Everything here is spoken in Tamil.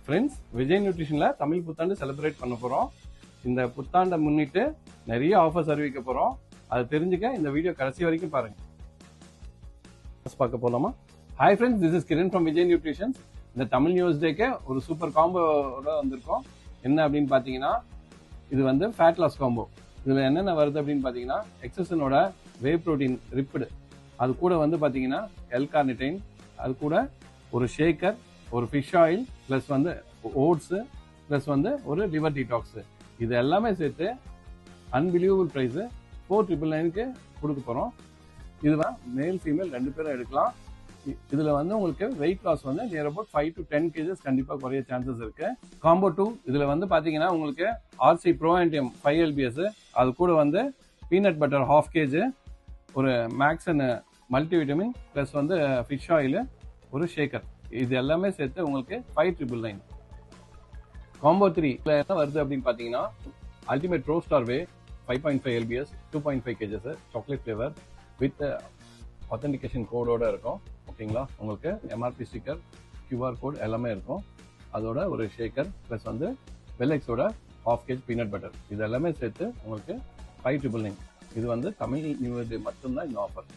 ஃப்ரெண்ட்ஸ், விஜய் நியூட்ரிஷன்ல தமிழ் புத்தாண்டு செலிப்ரேட் பண்ண போறோம். இந்த புத்தாண்டை முன்னிட்டு நிறைய ஆஃபர்ஸ் அறிவிக்க போறோம். அதை தெரிஞ்சுக்க இந்த வீடியோ கடைசி வரைக்கும் பாருங்க. பார்க்க போலாமா? Hi friends, this is Kiran from Vijay nutrition. இந்த தமிழ் நியூஸ் டேக்கு ஒரு சூப்பர் காம்போட வந்திருக்கோம். என்ன அப்படின்னு பாத்தீங்கன்னா, இது வந்து ஃபேட் லாஸ் காம்போ. இதுல என்னென்ன வருது அப்படின்னு பாத்தீங்கன்னா, எக்ஸசனோட வே ப்ரோட்டீன் ரிப்டு, அது கூட வந்து பாத்தீங்கன்னா எல்-கார்னிடைன், அது கூட ஒரு ஷேக்கர், ஒரு ஃபிஷ் ஆயில், பிளஸ் வந்து ஓட்ஸ், பிளஸ் வந்து ஒரு லிவர் டீடாக்ஸ். இது எல்லாமே சேர்த்து அன்பிலீவபிள் பிரைஸ் 4,999க்கு கொடுக்க போறோம். இதுதான் மேல் ஃபீமேல் 2 பேரும் எடுக்கலாம். இதுல வந்து உங்களுக்கு வெயிட் லாஸ் வந்து நியர் அபவுட் 5 to 10 kgs கண்டிப்பா குறைய சான்சஸ் இருக்கு. காம்போ 2 இதுல வந்து பாத்தீங்கன்னா உங்களுக்கு ஆர்சி ப்ரோ ஆன்டியம் 5 lbs, அது கூட வந்து பீனட் பட்டர் 1/2 kg, ஒரு மேக்ஸ் அண்ட் மல்டிவிட்டமின், பிளஸ் வந்து ஃபிஷ் ஆயில், ஒரு ஷேக்கர். இது எல்லாமே சேர்த்து உங்களுக்கு 5,999. காம்போ 3 என்ன வருது அப்படின்னு பாத்தீங்கன்னா, ultimate pro star whey 5.5 lbs 2.5 kgs chocolate flavour with authentication கோடோட இருக்கும். ஓகேங்களா? உங்களுக்கு எம்ஆர்பி ஸ்டிக்கர், QR கோட் எல்லாமே இருக்கும். அதோட ஒரு ஷேக்கர், பிளஸ் வந்து வெல்லெக்ஸோட 1/2 kg பீனட் பட்டர். இது எல்லாமே சேர்த்து உங்களுக்கு 5,999. இது வந்து தமிழ் நியூ இயர் மட்டும்தான் இந்த ஆஃபர்.